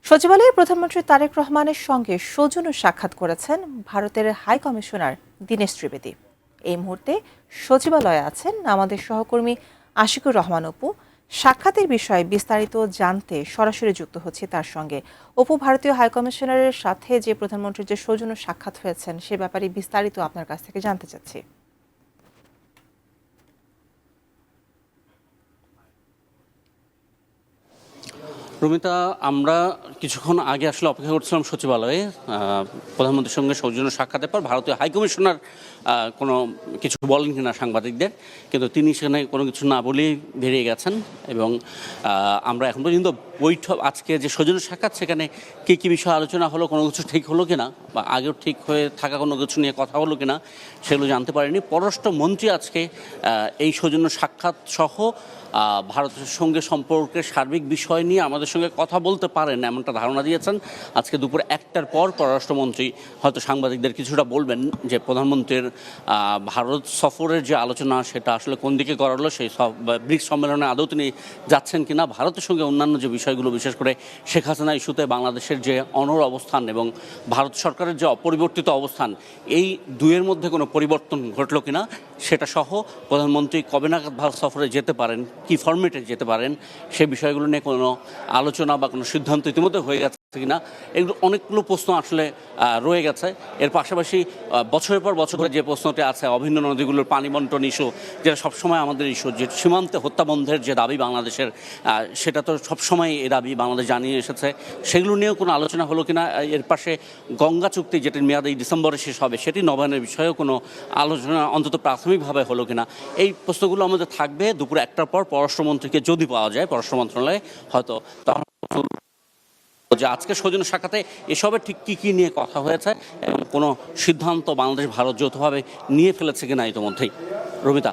সচিবালয়ে প্রধানমন্ত্রী তারেক রহমানের সঙ্গে সৌজন্য সাক্ষাৎ করেছেন ভারতের হাই কমিশনার দীনেশ ত্রিবেদী। এই মুহূর্তে সচিবালয়ে আছেন আমাদের সহকর্মী আশিকুর রহমান অপু। সাক্ষাতের বিষয়ে বিস্তারিত জানতে সরাসরি যুক্ত হচ্ছে তার সঙ্গে। অপু, ভারতীয় হাই কমিশনারের সাথে যে প্রধানমন্ত্রীর যে সৌজন্য সাক্ষাৎ হয়েছেন সে ব্যাপারে বিস্তারিত আপনার কাছ থেকে জানতে চাচ্ছি। রুমিতা, আমরা কিছুক্ষণ আগে আসলে অপেক্ষা করছিলাম সচিবালয়ে প্রধানমন্ত্রীর সঙ্গে সৌজন্য সাক্ষাতের পর ভারতীয় হাইকমিশনার কোনো কিছু বলেন কিনা সাংবাদিকদের, কিন্তু তিনি সেখানে কোনো কিছু না বলেই বেরিয়ে গেছেন। এবং আমরা এখন পর্যন্ত বৈঠক, আজকে যে সৌজন্য সাক্ষাৎ, সেখানে কী কী বিষয় আলোচনা হলো, কোনো কিছু ঠিক হলো কিনা বা আগেও ঠিক হয়ে থাকা কোনো কিছু নিয়ে কথা হলো কিনা সেগুলো জানতে পারিনি। পররাষ্ট্রমন্ত্রী আজকে এই সৌজন্য সাক্ষাৎ সহ ভারতের সঙ্গে সম্পর্কের সার্বিক বিষয় নিয়ে আমাদের সঙ্গে কথা বলতে পারেন এমনটা ধারণা দিয়েছেন। আজকে দুপুর 1টার পর পররাষ্ট্রমন্ত্রী হয়তো সাংবাদিকদের কিছুটা বলবেন যে প্রধানমন্ত্রীর ভারত সফরের যে আলোচনা সেটা আসলে কোন দিকে গড়ালো, সেই ব্রিক্স সম্মেলনে আদৌ তিনি যাচ্ছেন কিনা, ভারতের সঙ্গে অন্যান্য যে বিষয়গুলো, বিশেষ করে শেখ হাসিনা ইস্যুতে বাংলাদেশের যে অনড় অবস্থান এবং ভারত সরকারের যে অপরিবর্তিত অবস্থান, এই দুয়ের মধ্যে কোনো পরিবর্তন ঘটলো কিনা সেটা সহ প্রধানমন্ত্রী কবে নাগাদ ভারত সফরে যেতে পারেন, কি ফরম্যাটে যেতে পারেন, সে বিষয়গুলো নিয়ে কোনো আলোচনা বা কোনো সিদ্ধান্ত ইতিমধ্যে হয়ে গেছে কিনা, এগুলো অনেকগুলো প্রশ্ন আসলে রয়ে গেছে। এর পাশাপাশি বছরের পর বছর ধরে যে প্রশ্নটি আছে অভিন্ন নদীগুলোর পানি বন্টন ইস্যু, যেটা সবসময় আমাদের ইস্যু, যে সীমান্তে হত্যা বন্ধের যে দাবি বাংলাদেশের, সেটা তো সবসময় এই দাবি বাংলাদেশ জানিয়ে এসেছে, সেগুলো নিয়েও কোনো আলোচনা হলো কিনা। এর পাশে গঙ্গা চুক্তি, যেটির মেয়াদ এই ডিসেম্বরে শেষ হবে, সেটি নবায়নের বিষয়েও কোনো আলোচনা অন্তত প্রাথমিকভাবে হলো কিনা, এই প্রশ্নগুলো আমাদের থাকবে দুপুর 1টার পর পররাষ্ট্রমন্ত্রীকে যদি পাওয়া যায় পররাষ্ট্র মন্ত্রণালয়ে, হয়তো যে আজকে সৌজন্য সাক্ষাতে এসবের ঠিক কী কী নিয়ে কথা হয়েছে এবং কোনো সিদ্ধান্ত বাংলাদেশ ভারত যৌথভাবে নিয়ে ফেলেছে কিনা ইতিমধ্যেই। রবিতা।